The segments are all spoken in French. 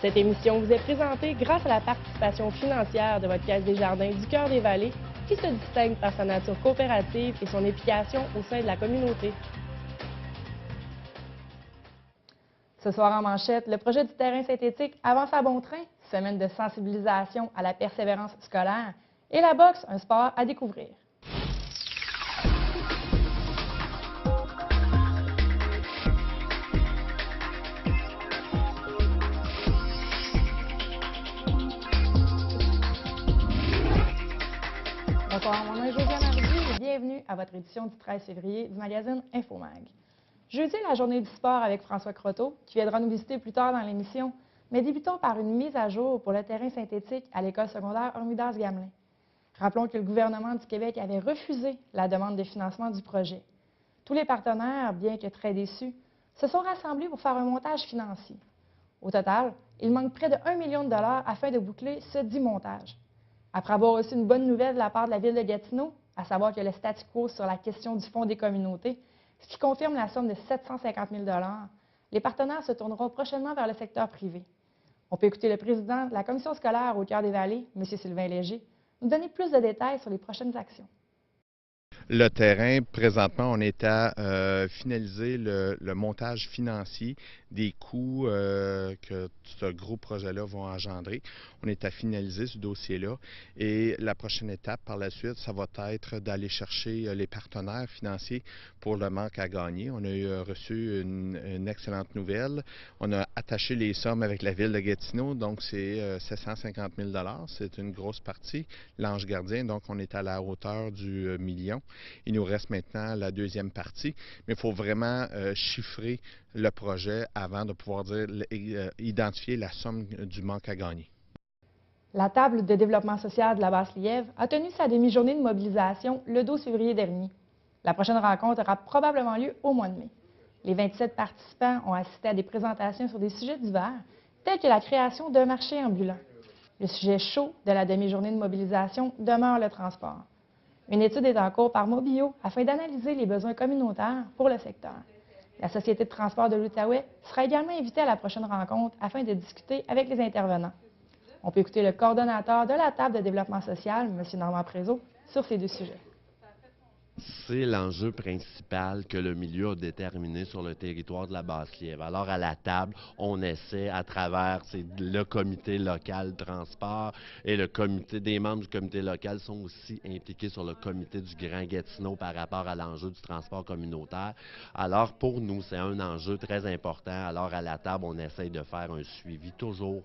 Cette émission vous est présentée grâce à la participation financière de votre Caisse des Jardins du Cœur des Vallées, qui se distingue par sa nature coopérative et son implication au sein de la communauté. Ce soir en manchette, le projet du terrain synthétique avance à bon train, semaine de sensibilisation à la persévérance scolaire, et la boxe, un sport à découvrir. Bonsoir, mon nom est Josiane Hardy et bienvenue à votre édition du 13 février du magazine Infomag. Jeudi, la journée du sport avec François Croteau, qui viendra nous visiter plus tard dans l'émission, mais débutons par une mise à jour pour le terrain synthétique à l'école secondaire Hormidas-Gamelin. Rappelons que le gouvernement du Québec avait refusé la demande de financement du projet. Tous les partenaires, bien que très déçus, se sont rassemblés pour faire un montage financier. Au total, il manque près de 1 million de dollars afin de boucler ce dit montage. Après avoir reçu une bonne nouvelle de la part de la Ville de Gatineau, à savoir que le statu quo sur la question du Fonds des communautés, ce qui confirme la somme de 750 000 $, les partenaires se tourneront prochainement vers le secteur privé. On peut écouter le président de la commission scolaire au Cœur des Vallées, M. Sylvain Léger, nous donner plus de détails sur les prochaines actions. Le terrain, présentement, on est à finaliser le montage financier des coûts que ce gros projet-là va engendrer. On est à finaliser ce dossier-là et la prochaine étape par la suite, ça va être d'aller chercher les partenaires financiers pour le manque à gagner. On a reçu une excellente nouvelle. On a attaché les sommes avec la Ville de Gatineau, donc c'est 750 000 $. C'est une grosse partie. L'ange gardien, donc on est à la hauteur du million. Il nous reste maintenant la deuxième partie, mais il faut vraiment chiffrer le projet avant de pouvoir identifier la somme du manque à gagner. La table de développement social de la Basse-Lièvre a tenu sa demi-journée de mobilisation le 12 février dernier. La prochaine rencontre aura probablement lieu au mois de mai. Les 27 participants ont assisté à des présentations sur des sujets divers, tels que la création d'un marché ambulant. Le sujet chaud de la demi-journée de mobilisation demeure le transport. Une étude est en cours par Mobio afin d'analyser les besoins communautaires pour le secteur. La Société de transport de l'Outaouais sera également invitée à la prochaine rencontre afin de discuter avec les intervenants. On peut écouter le coordonnateur de la table de développement social, M. Normand Prézot, sur ces deux sujets. C'est l'enjeu principal que le milieu a déterminé sur le territoire de la Basse-Lièvre. Alors, à la table, on essaie, à travers le comité local transport et des membres du comité local sont aussi impliqués sur le comité du Grand Gatineau par rapport à l'enjeu du transport communautaire. Alors, pour nous, c'est un enjeu très important. Alors, à la table, on essaie de faire un suivi toujours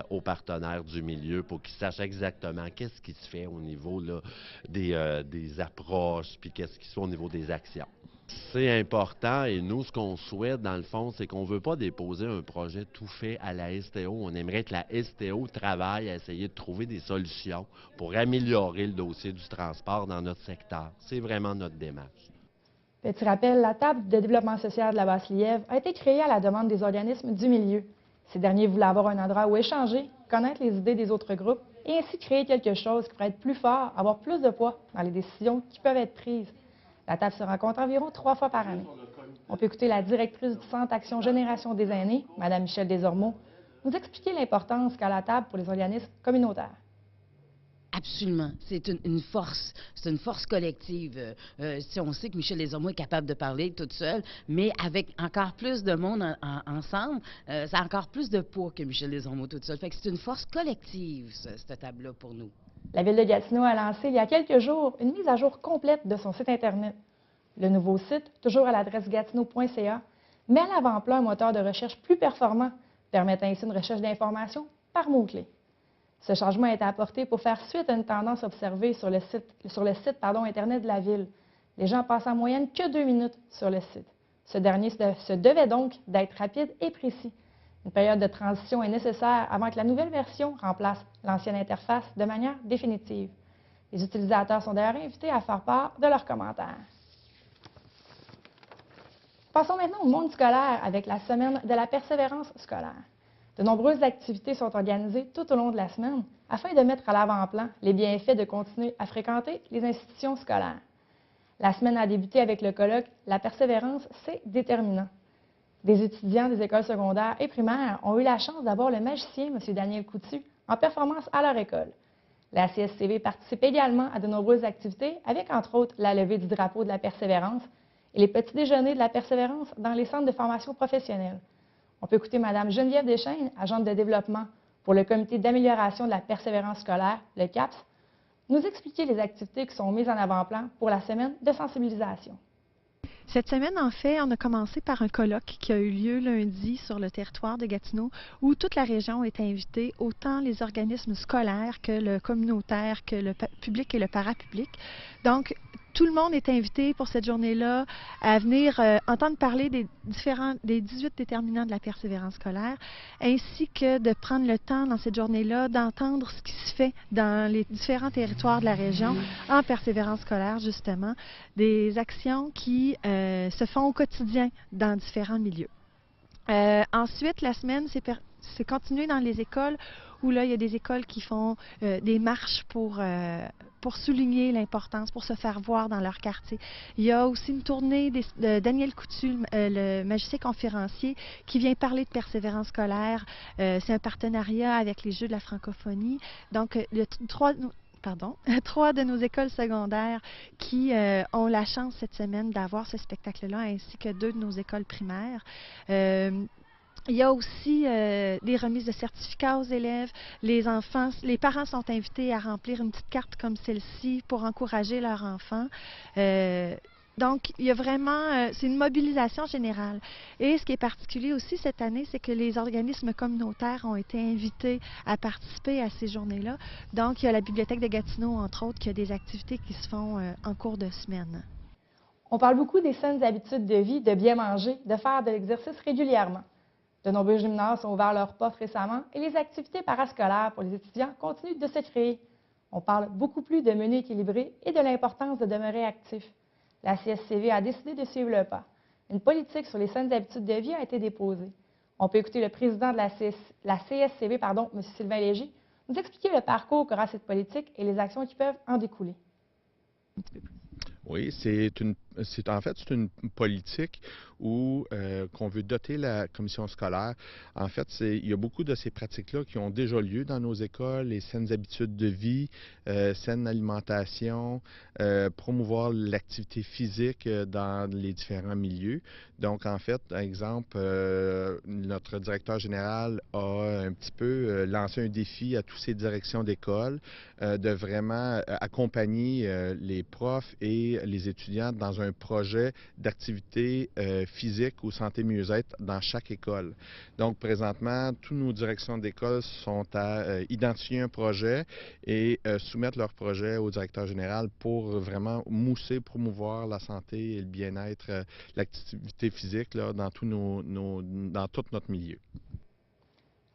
aux partenaires du milieu pour qu'ils sachent exactement qu'est-ce qui se fait au niveau là, des approches, puis qu'est-ce qui se fait au niveau des actions. C'est important et nous, ce qu'on souhaite, dans le fond, c'est qu'on ne veut pas déposer un projet tout fait à la STO. On aimerait que la STO travaille à essayer de trouver des solutions pour améliorer le dossier du transport dans notre secteur. C'est vraiment notre démarche. Petit rappel, la table de développement social de la Basse-Lièvre a été créée à la demande des organismes du milieu. Ces derniers voulaient avoir un endroit où échanger, connaître les idées des autres groupes et ainsi créer quelque chose qui pourrait être plus fort, avoir plus de poids dans les décisions qui peuvent être prises. La table se rencontre environ 3 fois par année. On peut écouter la directrice du Centre Action Génération des aînés, Mme Michèle Desormeaux, nous expliquer l'importance qu'a la table pour les organismes communautaires. Absolument. C'est une force collective. On sait que Michèle Desormeaux est capable de parler toute seule, mais avec encore plus de monde ensemble, ça a encore plus de poids que Michèle Desormeaux toute seule. Fait que c'est une force collective, cette table-là, pour nous. La Ville de Gatineau a lancé il y a quelques jours une mise à jour complète de son site Internet. Le nouveau site, toujours à l'adresse gatineau.ca, met à l'avant-plan un moteur de recherche plus performant, permettant ainsi une recherche d'informations par mots-clés. Ce changement a été apporté pour faire suite à une tendance observée sur le site Internet de la Ville. Les gens passent en moyenne que 2 minutes sur le site. Ce dernier se devait donc d'être rapide et précis. Une période de transition est nécessaire avant que la nouvelle version remplace l'ancienne interface de manière définitive. Les utilisateurs sont d'ailleurs invités à faire part de leurs commentaires. Passons maintenant au monde scolaire avec la semaine de la persévérance scolaire. De nombreuses activités sont organisées tout au long de la semaine afin de mettre à l'avant-plan les bienfaits de continuer à fréquenter les institutions scolaires. La semaine a débuté avec le colloque « La persévérance, c'est déterminant ». Des étudiants des écoles secondaires et primaires ont eu la chance d'avoir le magicien, M. Daniel Coutu, en performance à leur école. La CSCV participe également à de nombreuses activités, avec entre autres la levée du drapeau de la persévérance et les petits déjeuners de la persévérance dans les centres de formation professionnelle. On peut écouter Mme Geneviève Deschênes, agente de développement pour le Comité d'amélioration de la persévérance scolaire, le CAPS, nous expliquer les activités qui sont mises en avant-plan pour la semaine de sensibilisation. Cette semaine, en fait, on a commencé par un colloque qui a eu lieu lundi sur le territoire de Gatineau, où toute la région est invitée, autant les organismes scolaires que le communautaire, que le public et le parapublic. Donc, tout le monde est invité pour cette journée-là à venir entendre parler des 18 déterminants de la persévérance scolaire, ainsi que de prendre le temps dans cette journée-là d'entendre ce qui se fait dans les différents territoires de la région en persévérance scolaire, justement, des actions qui se font au quotidien dans différents milieux. Ensuite, la semaine, c'est continuer dans les écoles où là, il y a des écoles qui font des marches pour souligner l'importance, pour se faire voir dans leur quartier. Il y a aussi une tournée de Daniel Coutu, le magicien conférencier, qui vient parler de persévérance scolaire. C'est un partenariat avec les Jeux de la francophonie. Donc, trois de nos écoles secondaires qui ont la chance cette semaine d'avoir ce spectacle-là, ainsi que 2 de nos écoles primaires. Il y a aussi des remises de certificats aux élèves. Les parents sont invités à remplir une petite carte comme celle-ci pour encourager leur enfant. Donc, il y a vraiment, c'est une mobilisation générale. Et ce qui est particulier aussi cette année, c'est que les organismes communautaires ont été invités à participer à ces journées-là. Donc, il y a la Bibliothèque de Gatineau, entre autres, qui a des activités qui se font en cours de semaine. On parle beaucoup des saines habitudes de vie, de bien manger, de faire de l'exercice régulièrement. De nombreux gymnases ont ouvert leurs portes récemment et les activités parascolaires pour les étudiants continuent de se créer. On parle beaucoup plus de menus équilibrés et de l'importance de demeurer actif. La CSCV a décidé de suivre le pas. Une politique sur les saines habitudes de vie a été déposée. On peut écouter le président de la CSCV, M. Sylvain Léger, nous expliquer le parcours qu'aura cette politique et les actions qui peuvent en découler. Oui, en fait, c'est une politique où qu'on veut doter la commission scolaire. En fait, il y a beaucoup de ces pratiques-là qui ont déjà lieu dans nos écoles, les saines habitudes de vie, saine alimentation, promouvoir l'activité physique dans les différents milieux. Donc, en fait, par exemple, notre directeur général a un petit peu lancé un défi à toutes ces directions d'école de vraiment accompagner les profs et les étudiants dans un projet d'activité physique ou santé mieux-être dans chaque école. Donc, présentement, toutes nos directions d'école sont à identifier un projet et soumettre leur projet au directeur général pour vraiment promouvoir la santé et le bien-être, l'activité physique là, dans tout notre milieu.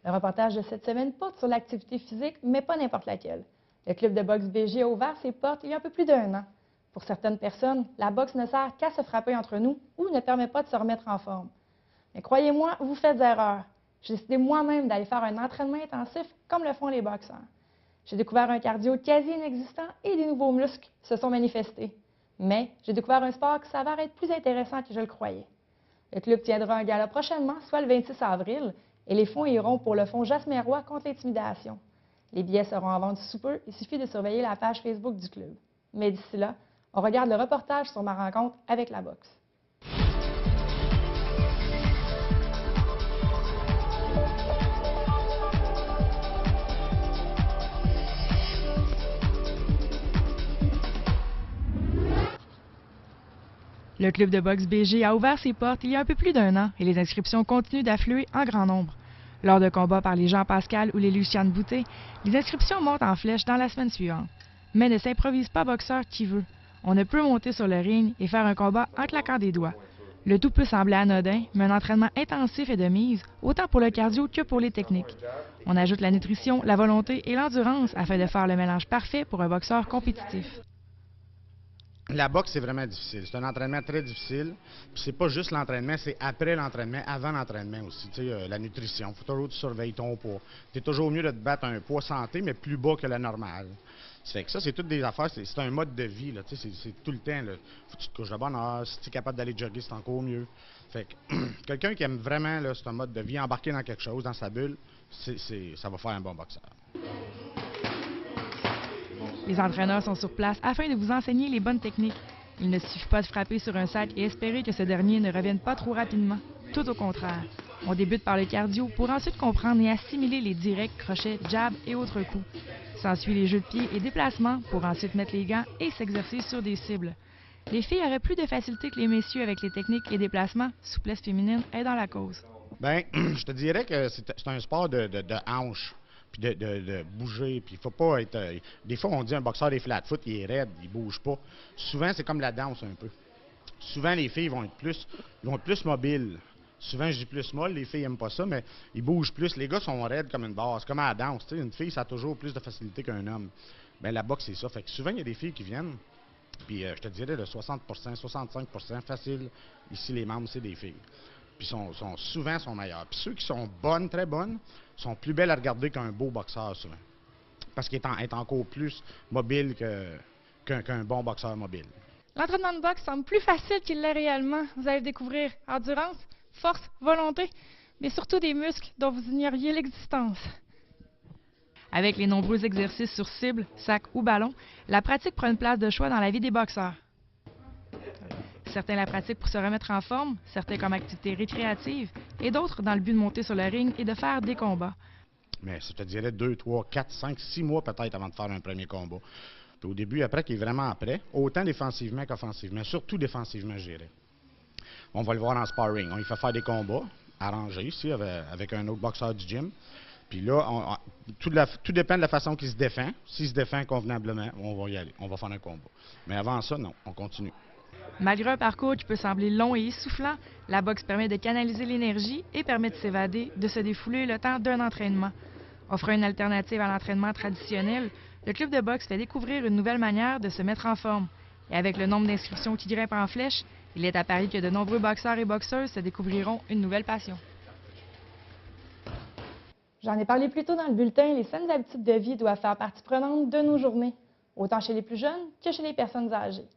Le reportage de cette semaine porte sur l'activité physique, mais pas n'importe laquelle. Le club de boxe BG a ouvert ses portes il y a un peu plus d'1 an. Pour certaines personnes, la boxe ne sert qu'à se frapper entre nous ou ne permet pas de se remettre en forme. Mais croyez-moi, vous faites erreur. J'ai décidé moi-même d'aller faire un entraînement intensif comme le font les boxeurs. J'ai découvert un cardio quasi inexistant et des nouveaux muscles se sont manifestés. Mais j'ai découvert un sport qui s'avère être plus intéressant que je le croyais. Le club tiendra un gala prochainement, soit le 26 avril, et les fonds iront pour le fonds Jasmin Roy contre l'intimidation. Les billets seront en vente sous peu, il suffit de surveiller la page Facebook du club. Mais d'ici là, on regarde le reportage sur ma rencontre avec la boxe. Le club de boxe BG a ouvert ses portes il y a un peu plus d'1 an et les inscriptions continuent d'affluer en grand nombre. Lors de combats par les Jean Pascal ou les Luciane Boutet, les inscriptions montent en flèche dans la semaine suivante. Mais ne s'improvise pas boxeur qui veut. On ne peut monter sur le ring et faire un combat en claquant des doigts. Le tout peut sembler anodin, mais un entraînement intensif est de mise, autant pour le cardio que pour les techniques. On ajoute la nutrition, la volonté et l'endurance afin de faire le mélange parfait pour un boxeur compétitif. La boxe, c'est vraiment difficile. C'est un entraînement très difficile. Puis c'est pas juste l'entraînement, c'est après l'entraînement, avant l'entraînement aussi. Tu sais, la nutrition. Il faut toujours que tu surveilles ton poids. Tu es toujours mieux de te battre un poids santé, mais plus bas que la normale. Ça fait que ça, c'est toutes des affaires. C'est un mode de vie. Tu sais, c'est tout le temps. Il faut que tu te couches de bonne heure. Si tu es capable d'aller jogger, c'est encore mieux. Fait que quelqu'un qui aime vraiment là, ce mode de vie, embarquer dans quelque chose, dans sa bulle, ça va faire un bon boxeur. Les entraîneurs sont sur place afin de vous enseigner les bonnes techniques. Il ne suffit pas de frapper sur un sac et espérer que ce dernier ne revienne pas trop rapidement. Tout au contraire. On débute par le cardio pour ensuite comprendre et assimiler les directs, crochets, jabs et autres coups. S'ensuit les jeux de pied et déplacements pour ensuite mettre les gants et s'exercer sur des cibles. Les filles auraient plus de facilité que les messieurs avec les techniques et déplacements. Souplesse féminine est dans la cause. Bien, je te dirais que c'est un sport de hanche, puis de bouger, puis il faut pas être... des fois, on dit un boxeur des flat-foot, il est raide, il bouge pas. Souvent, c'est comme la danse un peu. Souvent, les filles vont être plus mobiles. Souvent, je dis plus molle, les filles n'aiment pas ça, mais ils bougent plus. Les gars sont raides comme une barre. C'est comme à la danse. Une fille, ça a toujours plus de facilité qu'un homme. Bien, la boxe, c'est ça. Fait que souvent, il y a des filles qui viennent, puis je te dirais de 60 65 facile. Ici, les membres, c'est des filles. Puis souvent sont meilleures. Puis ceux qui sont bonnes, très bonnes, sont plus belles à regarder qu'un beau boxeur, souvent. Parce qu'il est encore plus mobile qu'un bon boxeur mobile. L'entraînement de boxe semble plus facile qu'il l'est réellement. Vous allez découvrir endurance, force, volonté, mais surtout des muscles dont vous ignoriez l'existence. Avec les nombreux exercices sur cible, sac ou ballon, la pratique prend une place de choix dans la vie des boxeurs. Certains la pratiquent pour se remettre en forme, certains comme activité récréative, et d'autres dans le but de monter sur le ring et de faire des combats. Mais je te dirais 2, 3, 4, 5, 6 mois peut-être avant de faire un premier combat. Puis au début, après, qui est vraiment prêt, autant défensivement qu'offensivement, surtout défensivement, je dirais. On va le voir en sparring. On lui fait faire des combats arrangés ici avec un autre boxeur du gym. Puis là, tout dépend de la façon qu'il se défend. S'il se défend convenablement, on va y aller. On va faire un combat. Mais avant ça, non, on continue. Malgré un parcours qui peut sembler long et essoufflant, la boxe permet de canaliser l'énergie et permet de s'évader, de se défouler le temps d'un entraînement. Offrant une alternative à l'entraînement traditionnel, le club de boxe fait découvrir une nouvelle manière de se mettre en forme. Et avec le nombre d'inscriptions qui grimpe en flèche, il est à parier que de nombreux boxeurs et boxeuses se découvriront une nouvelle passion. J'en ai parlé plus tôt dans le bulletin, les saines habitudes de vie doivent faire partie prenante de nos journées, autant chez les plus jeunes que chez les personnes âgées.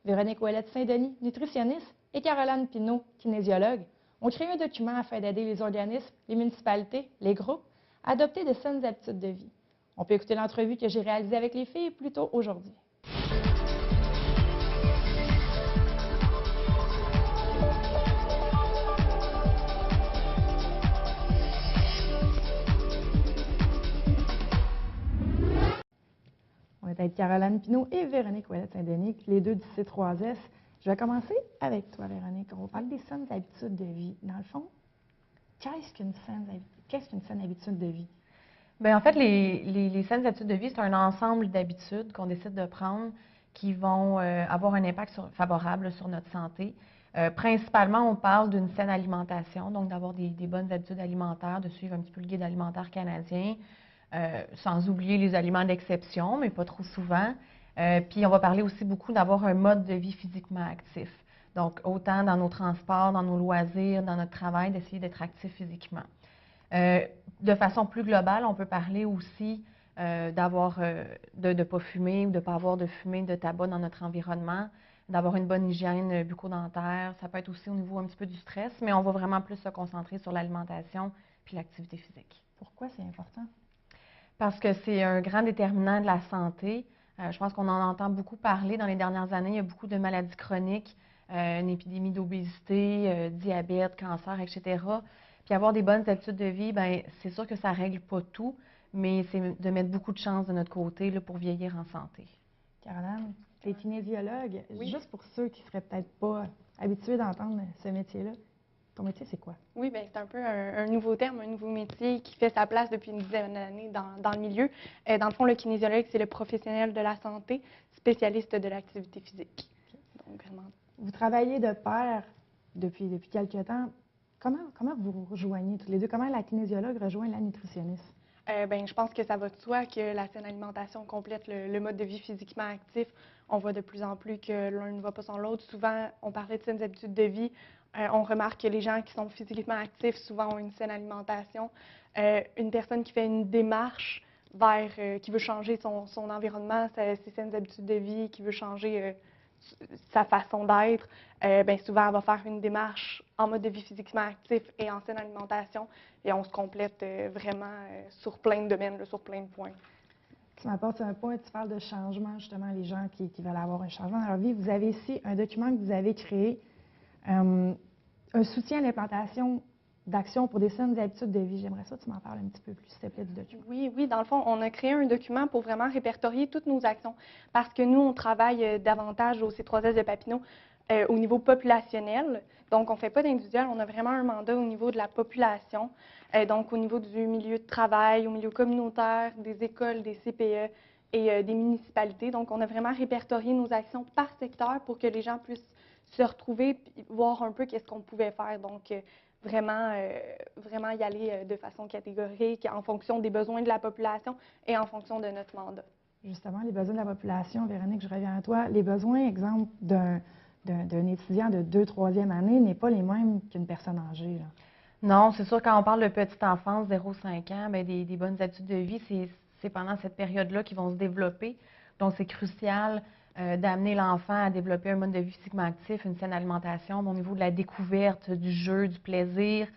Véronique Ouellette-Saint-Denis, nutritionniste, et Caroline Pinault, kinésiologue, ont créé un document afin d'aider les organismes, les municipalités, les groupes à adopter de saines habitudes de vie. On peut écouter l'entrevue que j'ai réalisée avec les filles plus tôt aujourd'hui. On est avec Caroline Pinault et Véronique Ouellette-Saint-Denis, les deux du C3S. Je vais commencer avec toi, Véronique. On va parler des saines habitudes de vie. Dans le fond, qu'est-ce qu'une saine habitude de vie? Bien, en fait, les saines habitudes de vie, c'est un ensemble d'habitudes qu'on décide de prendre qui vont avoir un impact favorable sur notre santé. Principalement, on parle d'une saine alimentation, donc d'avoir des bonnes habitudes alimentaires, de suivre un petit peu le guide alimentaire canadien, sans oublier les aliments d'exception, mais pas trop souvent. Puis on va parler aussi beaucoup d'avoir un mode de vie physiquement actif. Donc, autant dans nos transports, dans nos loisirs, dans notre travail, d'essayer d'être actif physiquement. De façon plus globale, on peut parler aussi de ne pas fumer ou de ne pas avoir de fumée, de tabac dans notre environnement, d'avoir une bonne hygiène bucco-dentaire. Ça peut être aussi au niveau un petit peu du stress, mais on va vraiment plus se concentrer sur l'alimentation puis l'activité physique. Pourquoi c'est important? Parce que c'est un grand déterminant de la santé. Je pense qu'on en entend beaucoup parler dans les dernières années. Il y a beaucoup de maladies chroniques, une épidémie d'obésité, diabète, cancer, etc. Puis avoir des bonnes habitudes de vie, bien, c'est sûr que ça ne règle pas tout, mais c'est de mettre beaucoup de chance de notre côté là, pour vieillir en santé. Caroline, tu es kinésiologue. Oui. Juste pour ceux qui ne seraient peut-être pas habitués d'entendre ce métier-là, ton métier, c'est quoi? Oui, bien, c'est un peu un nouveau terme, un nouveau métier qui fait sa place depuis une dizaine d'années dans le milieu. Dans le fond, le kinésiologue, c'est le professionnel de la santé, spécialiste de l'activité physique. Donc, vraiment. Vous travaillez de pair depuis quelque temps. Comment vous vous rejoignez tous les deux? Comment la kinésiologue rejoint la nutritionniste? Bien, je pense que ça va de soi que la saine alimentation complète le mode de vie physiquement actif. On voit de plus en plus que l'un ne va pas sans l'autre. Souvent, on parlait de saines habitudes de vie. On remarque que les gens qui sont physiquement actifs souvent ont une saine alimentation. Une personne qui fait une démarche qui veut changer son environnement, ses saines habitudes de vie, qui veut changer sa façon d'être, bien souvent, elle va faire une démarche en mode de vie physiquement actif et en saine alimentation. Et on se complète vraiment sur plein de domaines, là, sur plein de points. Tu m'apportes un point, tu parles de changement, justement, les gens qui veulent avoir un changement dans leur vie. Vous avez ici un document que vous avez créé, un soutien à l'implantation d'actions pour des saines habitudes de vie. J'aimerais ça que tu m'en parles un petit peu plus, s'il te plaît, du document. Oui, dans le fond, on a créé un document pour vraiment répertorier toutes nos actions parce que nous, on travaille davantage au C3S de Papineau au niveau populationnel. Donc, on ne fait pas d'individuel, on a vraiment un mandat au niveau de la population, donc au niveau du milieu de travail, au milieu communautaire, des écoles, des CPE et des municipalités. Donc, on a vraiment répertorié nos actions par secteur pour que les gens puissent se retrouver et voir un peu qu'est-ce qu'on pouvait faire. Donc, vraiment y aller de façon catégorique en fonction des besoins de la population et en fonction de notre mandat. Justement, les besoins de la population, Véronique, je reviens à toi. Les besoins, exemple, d'un étudiant de 2e, 3e année n'est pas les mêmes qu'une personne âgée, là. Non, c'est sûr, quand on parle de petite enfance, 0-5 ans, bien, des bonnes habitudes de vie, c'est pendant cette période-là qu'ils vont se développer. Donc, c'est crucial d'amener l'enfant à développer un mode de vie physiquement actif, une saine alimentation, au niveau de la découverte, du jeu, du plaisir,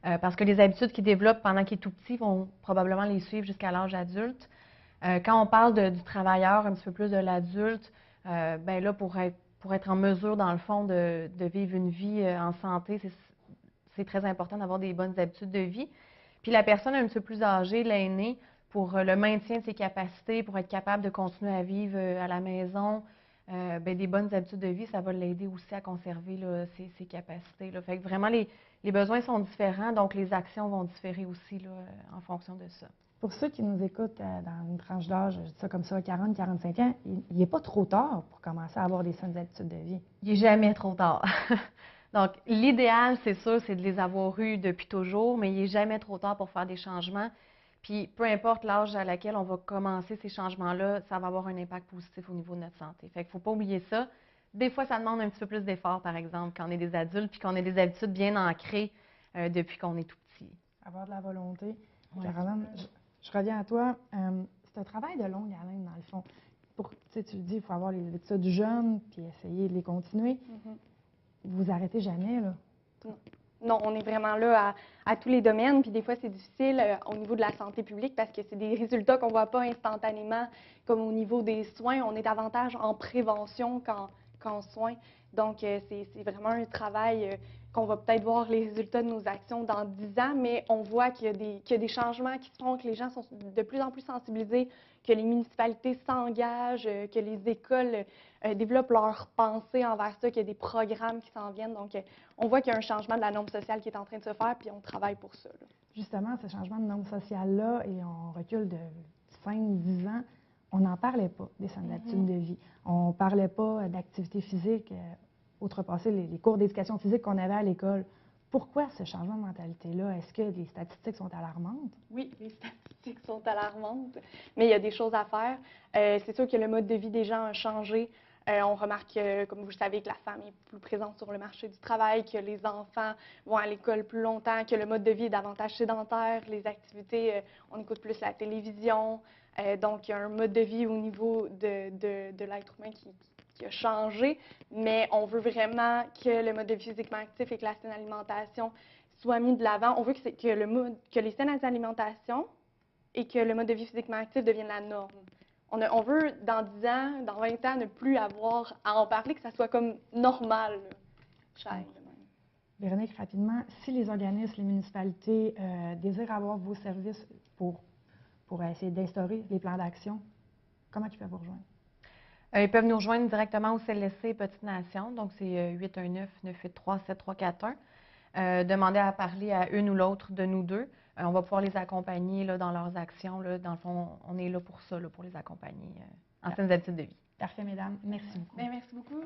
parce que les habitudes qu'il développe pendant qu'il est tout petit vont probablement les suivre jusqu'à l'âge adulte. Quand on parle du travailleur, un petit peu plus de l'adulte, bien là, pour être en mesure, dans le fond, de vivre une vie en santé, c'est très important d'avoir des bonnes habitudes de vie. Puis la personne un petit peu plus âgée, l'aîné, pour le maintien de ses capacités, pour être capable de continuer à vivre à la maison, bien, des bonnes habitudes de vie, ça va l'aider aussi à conserver là, ses capacités, là. Fait que vraiment, les besoins sont différents, donc les actions vont différer aussi là, en fonction de ça. Pour ceux qui nous écoutent dans une tranche d'âge, je dis ça comme ça, 40-45 ans, il n'est pas trop tard pour commencer à avoir des saines habitudes de vie. Il n'est jamais trop tard. Donc, l'idéal, c'est sûr, c'est de les avoir eus depuis toujours, mais il n'est jamais trop tard pour faire des changements. Puis, peu importe l'âge à laquelle on va commencer ces changements-là, ça va avoir un impact positif au niveau de notre santé. Fait qu'il ne faut pas oublier ça. Des fois, ça demande un petit peu plus d'effort, par exemple, quand on est des adultes, puis qu'on a des habitudes bien ancrées depuis qu'on est tout petit. Avoir de la volonté. Oui. Caroline, je reviens à toi. C'est un travail de longue haleine, dans le fond. Tu le dis, il faut avoir les habitudes jeunes, puis essayer de les continuer. Mm-hmm. Vous arrêtez jamais, là? Non, on est vraiment là à tous les domaines. Puis des fois, c'est difficile au niveau de la santé publique parce que c'est des résultats qu'on ne voit pas instantanément. Comme au niveau des soins, on est davantage en prévention qu'en soins. Donc, c'est vraiment un travail qu'on va peut-être voir les résultats de nos actions dans 10 ans, mais on voit qu'il y a des changements qui se font, que les gens sont de plus en plus sensibilisés, que les municipalités s'engagent, que les écoles développent leur pensée envers ça, qu'il y a des programmes qui s'en viennent. Donc, on voit qu'il y a un changement de la norme sociale qui est en train de se faire, puis on travaille pour ça, là. Justement, ce changement de norme sociale-là, et on recule de 5-10 ans, on n'en parlait pas des saines habitudes de vie. On ne parlait pas d'activité physique, outrepasser les cours d'éducation physique qu'on avait à l'école. Pourquoi ce changement de mentalité-là? Est-ce que les statistiques sont alarmantes? Oui, les statistiques sont alarmantes, mais il y a des choses à faire. C'est sûr que le mode de vie des gens a changé. On remarque, comme vous le savez, que la femme est plus présente sur le marché du travail, que les enfants vont à l'école plus longtemps, que le mode de vie est davantage sédentaire, les activités, on écoute plus la télévision. Donc, il y a un mode de vie au niveau de l'être humain qui a changé, mais on veut vraiment que le mode de vie physiquement actif et que la saine alimentation soit mis de l'avant. On veut que les saines alimentations et que le mode de vie physiquement actif deviennent la norme. On veut, dans 10 ans, dans 20 ans, ne plus avoir à en parler, que ça soit comme normal. Véronique, rapidement, si les organismes, les municipalités désirent avoir vos services pour essayer d'instaurer les plans d'action, comment ils peuvent vous rejoindre? Ils peuvent nous rejoindre directement au CLSC Petite Nation, donc c'est 819-983-7341. Demander à parler à une ou l'autre de nous deux. On va pouvoir les accompagner là, dans leurs actions. Là. Dans le fond, on est là pour ça, là, pour les accompagner en saines habitudes de vie. Parfait, mesdames. Merci beaucoup. Bien, merci beaucoup.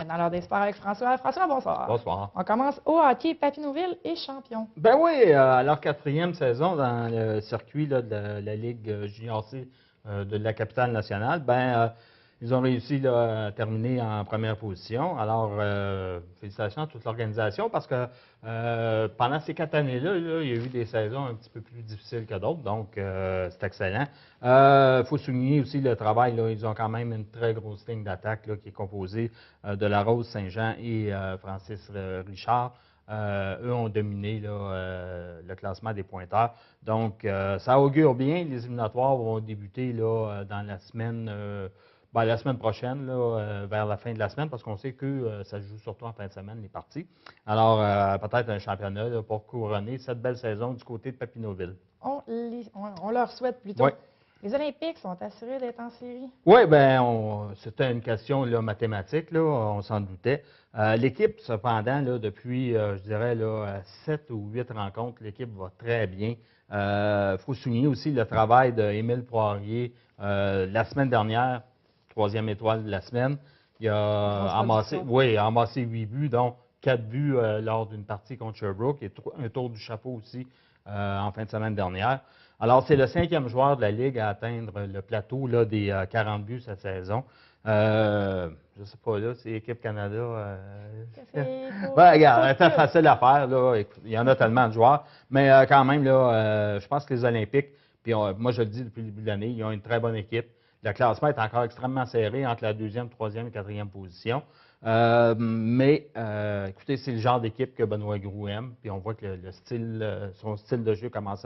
Dans Dans l'heure des sports avec François. François, bonsoir. Bonsoir. On commence au hockey. Papineauville est champion. Ben oui, à leur 4e saison dans le circuit là, de la Ligue Junior C de la capitale nationale, ils ont réussi là, à terminer en première position. Alors, félicitations à toute l'organisation parce que pendant ces 4 années-là, il y a eu des saisons un petit peu plus difficiles que d'autres, donc c'est excellent. Il faut souligner aussi le travail. Là, ils ont quand même une très grosse ligne d'attaque là, qui est composée de La Rose, Saint-Jean et Francis Richard. Eux ont dominé là, le classement des pointeurs. Donc, ça augure bien. Les éliminatoires vont débuter là, dans la semaine. La semaine prochaine, là, vers la fin de la semaine, parce qu'on sait que ça se joue surtout en fin de semaine, les parties. Alors, peut-être un championnat là, pour couronner cette belle saison du côté de Papineauville. On leur souhaite plutôt. Oui. Les Olympiques sont assurés d'être en série? Oui, c'était une question là, mathématique, là, on s'en doutait. L'équipe, cependant, là, depuis, je dirais, là, 7 ou 8 rencontres, l'équipe va très bien. Il faut souligner aussi le travail d'Émile Poirier la semaine dernière. 3e étoile de la semaine. Il a amassé 8 buts, dont 4 buts lors d'une partie contre Sherbrooke et un tour du chapeau aussi en fin de semaine dernière. Alors, c'est le 5e joueur de la Ligue à atteindre le plateau là, des 40 buts cette saison. Je ne sais pas, là, c'est Équipe Canada. Regarde, c'est facile à faire. Là. Il y en a tellement de joueurs. Mais quand même, là, je pense que les Olympiques, puis moi je le dis depuis le début de l'année, ils ont une très bonne équipe. Le classement est encore extrêmement serré entre la 2e, 3e et 4e position. Écoutez, c'est le genre d'équipe que Benoît Groulx aime. Puis on voit que son style de jeu commence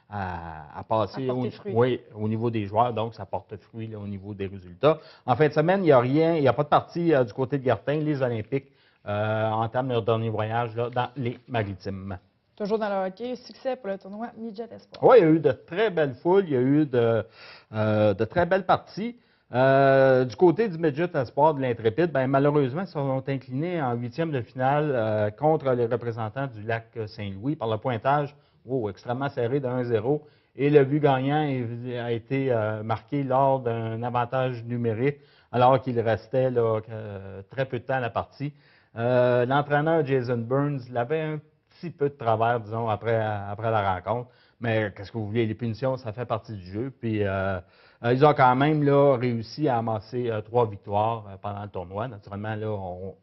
à passer au niveau des joueurs. Donc, ça porte fruit là, au niveau des résultats. En fin de semaine, il n'y a pas de partie du côté de Gatineau. Les Olympiques entament leur dernier voyage là, dans les Maritimes. Toujours dans le hockey, succès pour le tournoi Midget Espoir. Oui, il y a eu de très belles foules, il y a eu de très belles parties. Du côté du Midget Espoir de l'Intrépide, malheureusement, ils sont inclinés en 8e de finale contre les représentants du lac Saint-Louis par le pointage extrêmement serré de 1-0. Et le but gagnant a été marqué lors d'un avantage numérique alors qu'il restait là, très peu de temps à la partie. L'entraîneur Jason Burns l'avait un petit peu de travers, disons, après la rencontre. Mais qu'est-ce que vous voulez, les punitions, ça fait partie du jeu. Puis ils ont quand même là, réussi à amasser 3 victoires pendant le tournoi. Naturellement, là,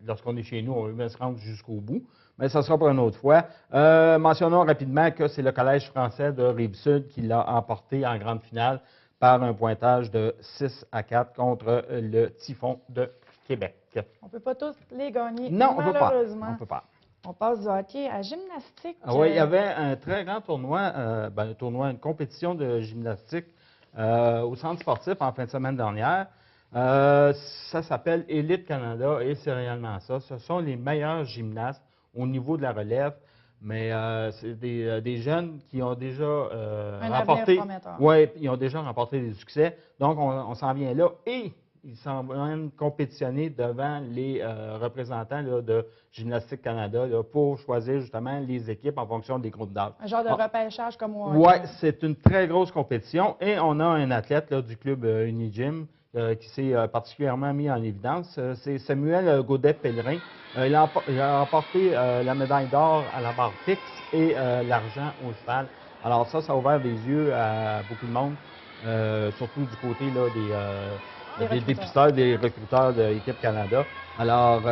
lorsqu'on est chez nous, on veut se rendre jusqu'au bout. Mais ça sera pour une autre fois. Mentionnons rapidement que c'est le Collège français de Rive-Sud qui l'a emporté en grande finale par un pointage de 6-4 contre le Typhon de Québec. On ne peut pas tous les gagner, non, malheureusement. On ne peut pas. On passe du hockey à gymnastique. Oui, il y avait un très grand tournoi, une compétition de gymnastique au centre sportif en fin de semaine dernière. Ça s'appelle Élite Canada et c'est réellement ça. Ce sont les meilleurs gymnastes au niveau de la relève, mais c'est des jeunes qui ont déjà remporté. Oui, ils ont déjà remporté des succès. Donc, on s'en vient là et ils s'en viennent compétitionner devant les représentants là, de Gymnastique Canada là, pour choisir justement les équipes en fonction des groupes d'âge. Un genre de repêchage comme moi. Oui, c'est une très grosse compétition et on a un athlète là, du club Unigym qui s'est particulièrement mis en évidence. C'est Samuel Gaudet-Pellerin. Il a remporté la médaille d'or à la barre fixe et l'argent au cheval. Alors ça a ouvert des yeux à beaucoup de monde, surtout du côté là, des dépisteurs, des recruteurs de l'Équipe Canada. Alors,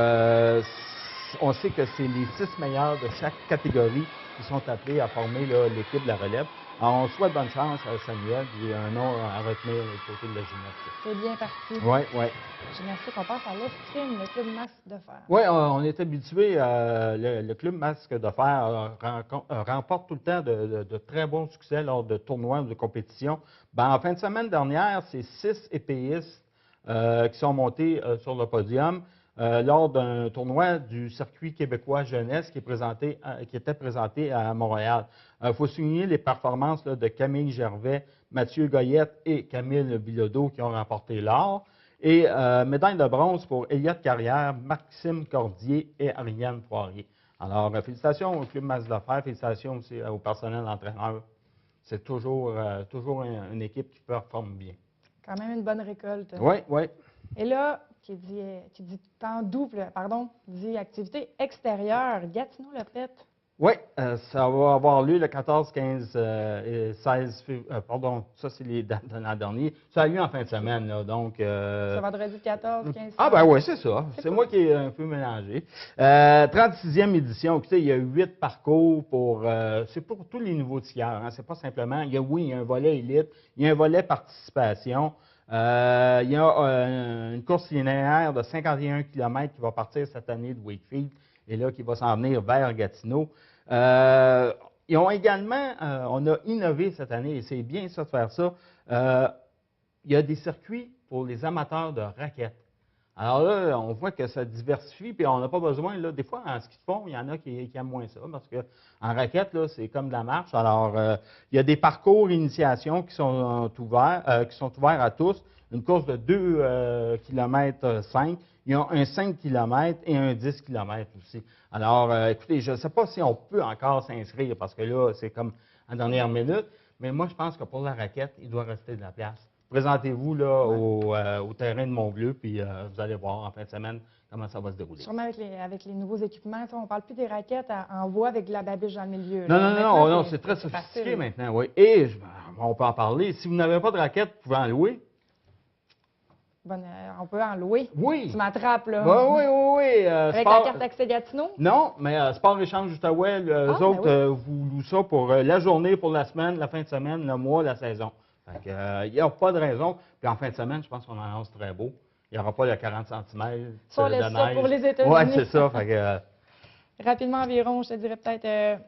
on sait que c'est les 6 meilleurs de chaque catégorie qui sont appelés à former l'équipe de la relève. Alors, on souhaite bonne chance à Samuel, puis un nom à retenir du côté de la gymnastique. C'est bien parti. Oui, oui. Gymnastique, on passe à l'escrime, le club Masque de Fer. Oui, on est habitué, le club Masque de Fer remporte tout le temps de très bons succès lors de tournois ou de compétitions. En fin de semaine dernière, c'est 6 épéistes qui sont montés sur le podium lors d'un tournoi du circuit québécois jeunesse qui était présenté à Montréal. Il faut souligner les performances là, de Camille Gervais, Mathieu Goyette et Camille Bilodeau qui ont remporté l'or. Et médaille de bronze pour Elliott Carrière, Maxime Cordier et Ariane Poirier. Alors, félicitations au club Masque de Fer, félicitations aussi au personnel entraîneur. C'est toujours une équipe qui performe bien. Quand même une bonne récolte. Oui, oui. Et là, qui dit temps double, pardon, dit activité extérieure. Gatineau-Lopette. Oui, ça va avoir lieu le 14, 15 et 16 février. Pardon, ça, c'est les dates de l'an dernier. Ça a lieu en fin de semaine, là, donc... C'est vendredi 14, 15... Ah, ben oui, c'est ça. C'est moi qui ai un peu mélangé. 36e édition. Écoutez, il y a 8 parcours pour... c'est pour tous les nouveaux skieurs. Hein. C'est pas simplement... Il y a un volet élite, il y a un volet participation. Il y a une course linéaire de 51 km qui va partir cette année de Wakefield et là, qui va s'en venir vers Gatineau. Ils ont également, on a innové cette année, et c'est bien ça de faire ça, il y a des circuits pour les amateurs de raquettes. Alors là, on voit que ça diversifie, puis on n'a pas besoin, là, des fois, en ski de fond, il y en a qui aiment moins ça, parce qu'en raquette, là, c'est comme de la marche. Alors, il y a des parcours initiation qui sont ouverts à tous. Une course de 2 km 5. Il y a un 5 km et un 10 km aussi. Alors, écoutez, je ne sais pas si on peut encore s'inscrire, parce que là, c'est comme en dernière minute, mais moi, je pense que pour la raquette, il doit rester de la place. Présentez-vous là au terrain de Montbleu, puis vous allez voir en fin de semaine comment ça va se dérouler. Sûrement avec les nouveaux équipements, on ne parle plus des raquettes en bois avec de la babiche dans le milieu. Non, c'est très sophistiqué maintenant, oui. Et on peut en parler. Si vous n'avez pas de raquette, vous pouvez en louer. On peut en louer. Oui. Tu m'attrapes, là. Oui. Avec la carte Accès Gatineau? Non, mais Sport Échange Outaouais, eux autres, vous louent ça pour la journée, pour la semaine, la fin de semaine, le mois, la saison. Il n'y a pas de raison. Puis en fin de semaine, je pense qu'on annonce très beau. Il n'y aura pas le 40 cm de neige. Ça pour les États-Unis. Oui, c'est ça. Rapidement environ, je te dirais peut-être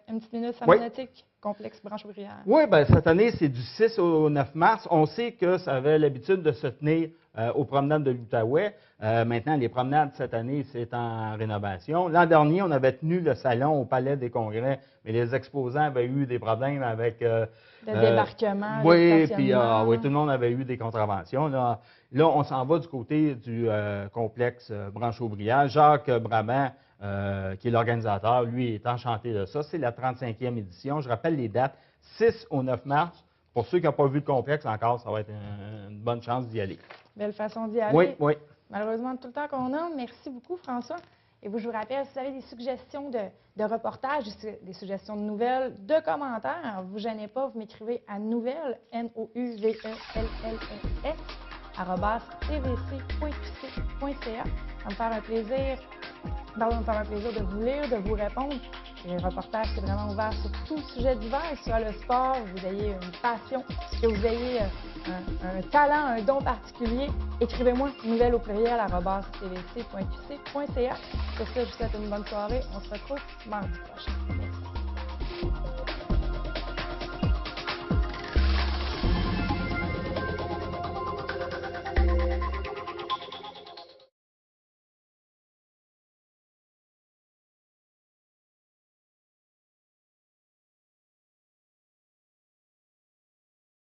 une petite minute Samonatique, complexe Branche-Ouvrière. Oui, bien cette année, c'est du 6 au 9 mars. On sait que ça avait l'habitude de se tenir aux promenades de l'Outaouais. Maintenant, les promenades, cette année, c'est en rénovation. L'an dernier, on avait tenu le salon au Palais des Congrès, mais les exposants avaient eu des problèmes avec... le débarquement, oui, puis tout le monde avait eu des contraventions. Là, on s'en va du côté du complexe Branche-Ouvrière. Jacques Brabant, qui est l'organisateur, lui, est enchanté de ça. C'est la 35e édition. Je rappelle les dates, 6 au 9 mars. Pour ceux qui n'ont pas vu le complexe encore, ça va être une bonne chance d'y aller. Belle façon d'y aller. Oui. Malheureusement, tout le temps qu'on a. Merci beaucoup, François. Et vous, je vous rappelle, si vous avez des suggestions de reportages, des suggestions de nouvelles, de commentaires, vous ne gênez pas, vous m'écrivez à nouvelles, NOUVELLES, @tvc.qc.ca. Ça me faire un plaisir de vous lire, de vous répondre. Les reportages, c'est vraiment ouvert sur tout sujet divers, que ce soit le sport, vous ayez une passion, que vous ayez un talent, un don particulier. Écrivez-moi nouvelle au pluriel @tvc.qc.ca. Sur ce, je vous souhaite une bonne soirée. On se retrouve mardi prochain.